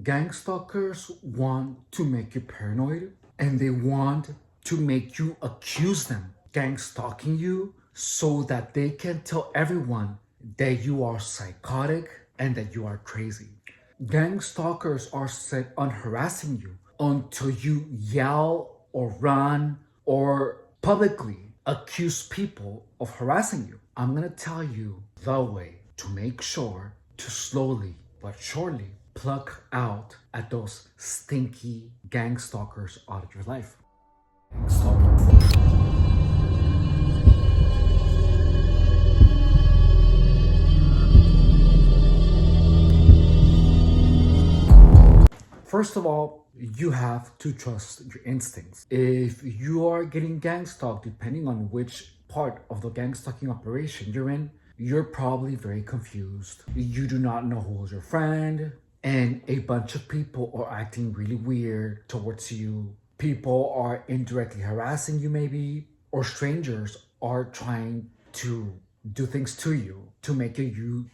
Gang stalkers want to make you paranoid and they want to make you accuse them gang stalking you so that they can tell everyone that you are psychotic and that you are crazy. Gang stalkers are set on harassing you until you yell or run or publicly accuse people of harassing you. I'm gonna tell you the way to make sure to slowly but surely pluck out at those stinky gang stalkers out of your life. First of all, you have to trust your instincts. If you are getting gang stalked, depending on which part of the gang stalking operation you're in, you're probably very confused. You do not know who is your friend, and a bunch of people are acting really weird towards you. People are indirectly harassing you, maybe, or strangers are trying to do things to you to make you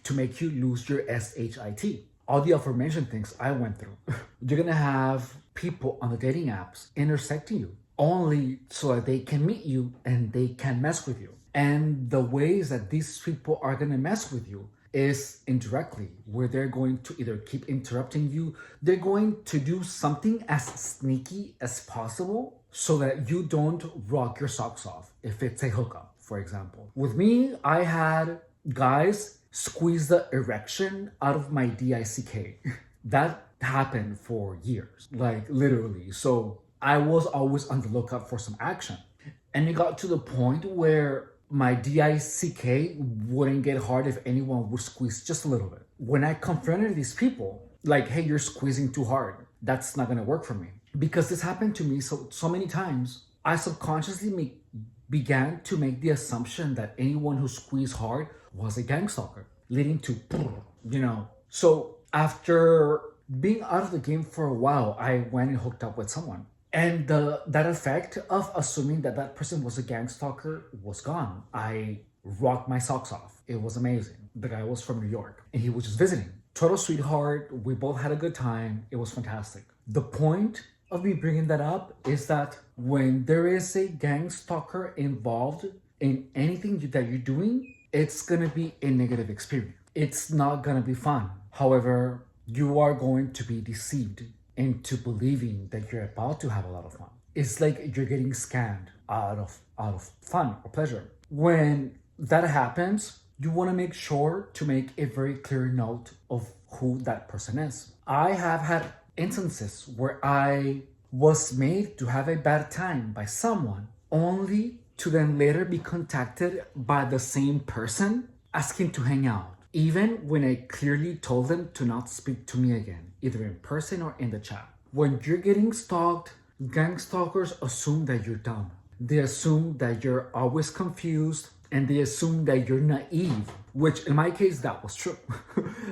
lose your SHIT. All the aforementioned things I went through. You're gonna have people on the dating apps intersecting you only so that they can meet you and they can mess with you. And the ways that these people are gonna mess with you is indirectly, where they're going to either keep interrupting you, they're going to do something as sneaky as possible so that you don't rock your socks off if it's a hookup, for example. With me, I had guys squeeze the erection out of my DICK. That happened for years, like literally. So I was always on the lookout for some action. And it got to the point where my DICK wouldn't get hard if anyone would squeeze just a little bit. When I confronted these people, like, hey, you're squeezing too hard, that's not gonna work for me. Because this happened to me so many times, I subconsciously began to make the assumption that anyone who squeezed hard was a gang stalker, leading to, So after being out of the game for a while, I went and hooked up with someone. And that effect of assuming that that person was a gang stalker was gone. I rocked my socks off. It was amazing. The guy was from New York and he was just visiting. Total sweetheart. We both had a good time. It was fantastic. The point of me bringing that up is that when there is a gang stalker involved in anything that you're doing, it's gonna be a negative experience. It's not gonna be fun. However, you are going to be deceived into believing that you're about to have a lot of fun. It's like you're getting scammed out of fun or pleasure. When that happens, you want to make sure to make a very clear note of who that person is. I have had instances where I was made to have a bad time by someone only to then later be contacted by the same person asking to hang out, even when I clearly told them to not speak to me again, either in person or in the chat. When you're getting stalked, gang stalkers assume that you're dumb. They assume that you're always confused and they assume that you're naive, which in my case, that was true.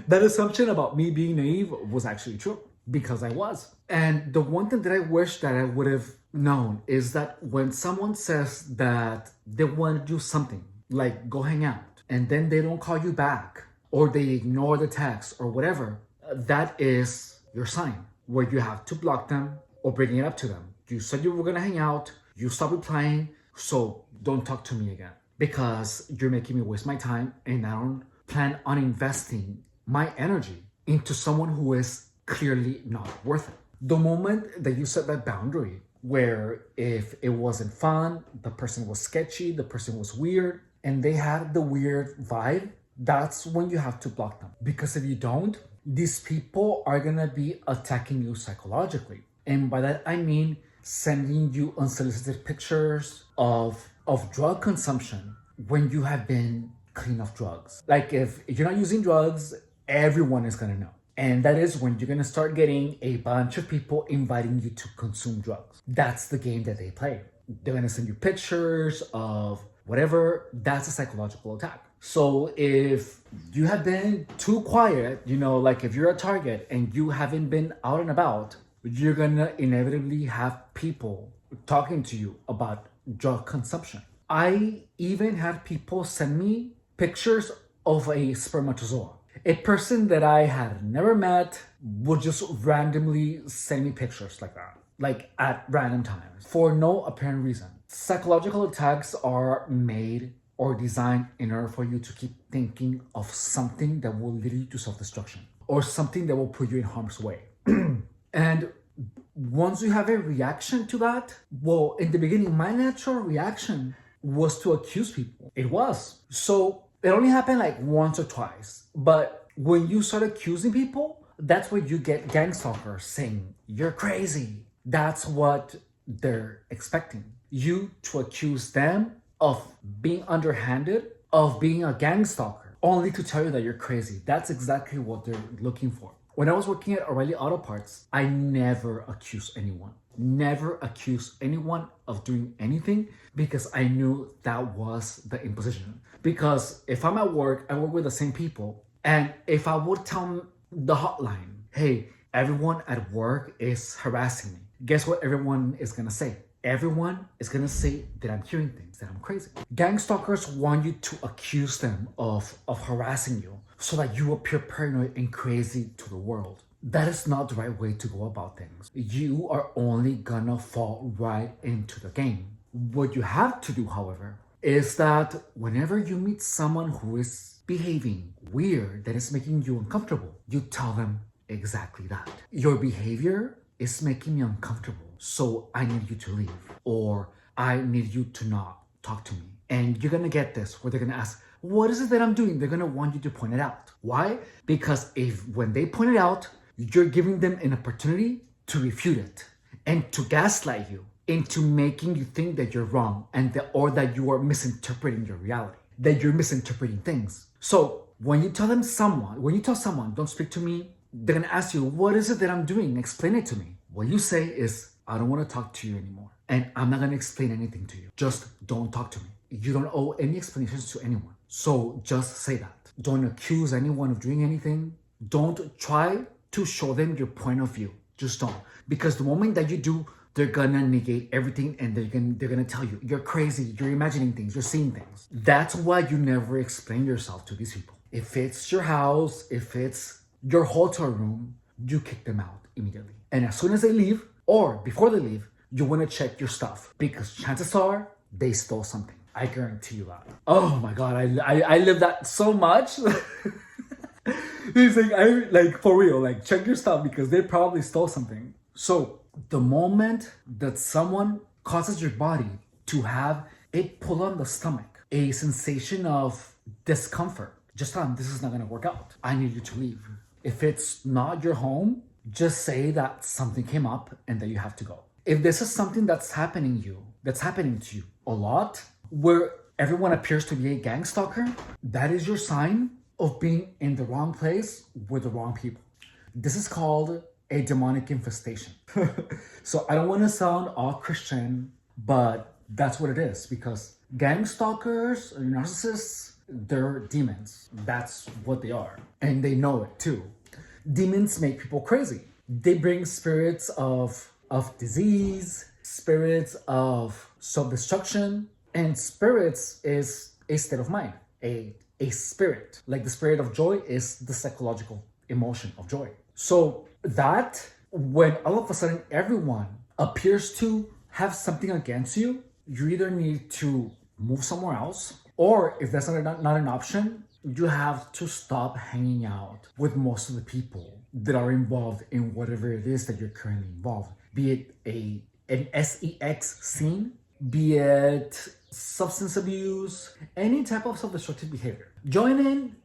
That assumption about me being naive was actually true because I was. And the one thing that I wish that I would have known is that when someone says that they want to do something, like go hang out, and then they don't call you back, or they ignore the text or whatever, that is your sign where you have to block them or bring it up to them. You said you were gonna hang out, you stopped replying, so don't talk to me again because you're making me waste my time and I don't plan on investing my energy into someone who is clearly not worth it. The moment that you set that boundary where if it wasn't fun, the person was sketchy, the person was weird, and they had the weird vibe, that's when you have to block them. Because if you don't, these people are gonna be attacking you psychologically. And by that, I mean sending you unsolicited pictures of drug consumption when you have been clean of drugs. Like if you're not using drugs, everyone is gonna know. And that is when you're gonna start getting a bunch of people inviting you to consume drugs. That's the game that they play. They're gonna send you pictures of whatever. That's a psychological attack. So if you have been too quiet, like if you're a target and you haven't been out and about, you're gonna inevitably have people talking to you about drug consumption. I even had people send me pictures of a spermatozoa. A person that I had never met would just randomly send me pictures like that, like at random times, for no apparent reason. Psychological attacks are made or designed in order for you to keep thinking of something that will lead you to self-destruction or something that will put you in harm's way. And once you have a reaction to that, well, in the beginning, my natural reaction was to accuse people. It was. So it only happened like once or twice. But when you start accusing people, that's where you get gang stalkers saying, you're crazy. That's what they're expecting. You to accuse them of being underhanded, of being a gang stalker, only to tell you that you're crazy. That's exactly what they're looking for. When I was working at O'Reilly Auto Parts, I never accused anyone. Never accused anyone of doing anything because I knew that was the imposition. Because if I'm at work, I work with the same people. And if I would tell the hotline, hey, everyone at work is harassing me, guess what everyone is gonna say? Everyone is gonna say that I'm hearing things, that I'm crazy. Gang stalkers want you to accuse them of harassing you so that you appear paranoid and crazy to the world. That is not the right way to go about things. You are only gonna fall right into the game. What you have to do, however, is that whenever you meet someone who is behaving weird, that is making you uncomfortable, you tell them exactly that. Your behavior is making me uncomfortable, so I need you to leave, or I need you to not talk to me. And you're gonna get this where they're gonna ask, what is it that I'm doing? They're gonna want you to point it out. Why? Because when they point it out, you're giving them an opportunity to refute it and to gaslight you into making you think that you're wrong or that you are misinterpreting your reality, that you're misinterpreting things. So when you tell someone, don't speak to me, they're gonna ask you, what is it that I'm doing? Explain it to me. What you say is, I don't want to talk to you anymore. And I'm not gonna explain anything to you. Just don't talk to me. You don't owe any explanations to anyone. So just say that. Don't accuse anyone of doing anything. Don't try to show them your point of view. Just don't. Because the moment that you do, they're gonna negate everything and they're gonna tell you, you're crazy, you're imagining things, you're seeing things. That's why you never explain yourself to these people. If it's your house, if it's your hotel room, you kick them out immediately. And as soon as they leave, or before they leave, you wanna check your stuff because chances are they stole something. I guarantee you that. Oh my God, I live that so much. He's like, for real, like check your stuff because they probably stole something. So the moment that someone causes your body to have a pull on the stomach, a sensation of discomfort, just tell them this is not gonna work out. I need you to leave. If it's not your home, just say that something came up and that you have to go. If this is something that's happening to you a lot, where everyone appears to be a gang stalker, that is your sign of being in the wrong place with the wrong people. This is called a demonic infestation. So I don't want to sound all Christian, but that's what it is, because gang stalkers or narcissists, they're demons. That's what they are. And they know it too. Demons make people crazy. They bring spirits of disease, spirits of self-destruction, and spirits is a state of mind, a spirit. Like the spirit of joy is the psychological emotion of joy. So that when all of a sudden everyone appears to have something against you, you either need to move somewhere else, or if that's not an option, you have to stop hanging out with most of the people that are involved in whatever it is that you're currently involved. Be it an sex scene, be it substance abuse, any type of self-destructive behavior. Join an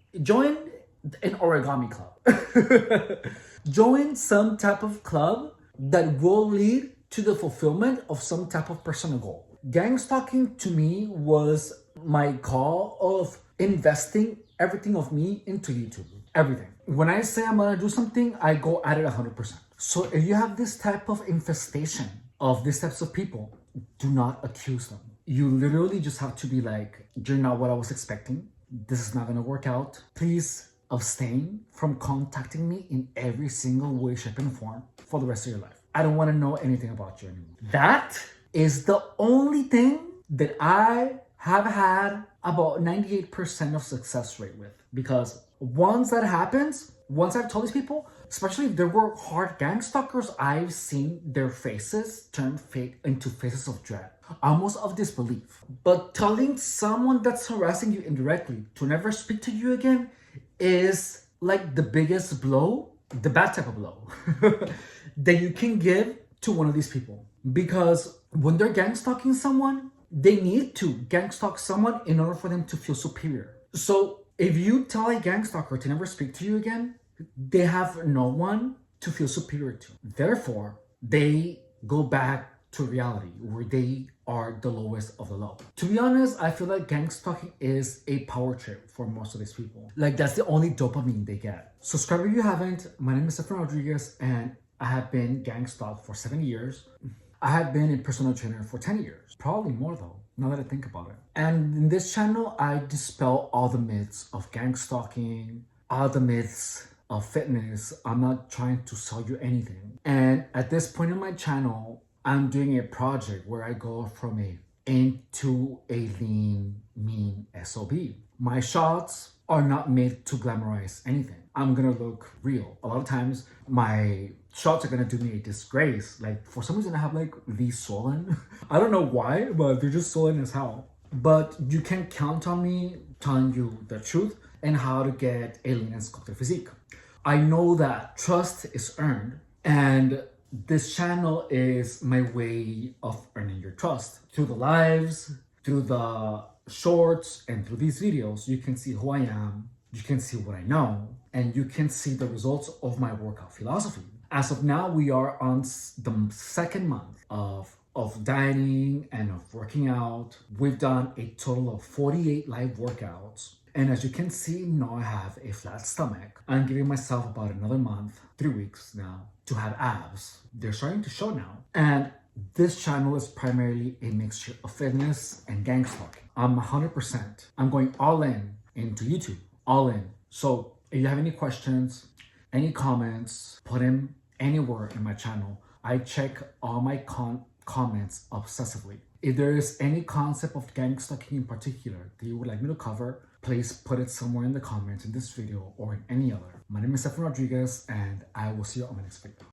origami club. Join some type of club that will lead to the fulfillment of some type of personal goal. Gang stalking to me was my call of investing everything of me into YouTube. Everything. When I say I'm gonna do something, I go at it 100%. So if you have this type of infestation of these types of people, do not accuse them. You literally just have to be like, you're not what I was expecting. This is not gonna work out. Please abstain from contacting me in every single way, shape, and form for the rest of your life. I don't wanna know anything about you anymore. That is the only thing that I have had about 98% of success rate with, because Once that happens, once I've told these people, especially if there were hard gang stalkers, I've seen their faces turn into faces of dread, almost of disbelief. But telling someone that's harassing you indirectly to never speak to you again is like the biggest blow, the bad type of blow, that you can give to one of these people. Because when they're gang stalking someone, they need to gang stalk someone in order for them to feel superior. So if you tell a gang stalker to never speak to you again, they have no one to feel superior to. Therefore, they go back to reality where they are the lowest of the low. To be honest, I feel like gang stalking is a power trip for most of these people. Like, that's the only dopamine they get. Subscribe if you haven't. My name is Stefan Rodriguez, and I have been gang stalked for 7 years. I have been a personal trainer for 10 years. Probably more though, now that I think about it. And in this channel, I dispel all the myths of gang stalking, all the myths of fitness. I'm not trying to sell you anything. And at this point in my channel, I'm doing a project where I go from a into a lean, mean SOB. My shots are not made to glamorize anything. I'm gonna look real. A lot of times my shots are gonna do me a disgrace. Like, for some reason I have like these swollen. I don't know why, but they're just swollen as hell. But you can count on me telling you the truth and how to get a lean and sculpted physique. I know that trust is earned, and this channel is my way of earning your trust. Through the lives, through the shorts, and through these videos, you can see who I am, you can see what I know, and you can see the results of my workout philosophy. As of now, we are on the second month of dieting and of working out. We've done a total of 48 live workouts. And as you can see, now I have a flat stomach. I'm giving myself about another month, 3 weeks now, to have abs. They're starting to show now. And this channel is primarily a mixture of fitness and gang stalking. I'm 100%. I'm going all in into YouTube, all in. So if you have any questions, any comments, put them anywhere in my channel. I check all my comments obsessively. If there is any concept of gang stalking in particular that you would like me to cover, please put it somewhere in the comments in this video or in any other. My name is Stefan Rodriguez, and I will see you on my next video.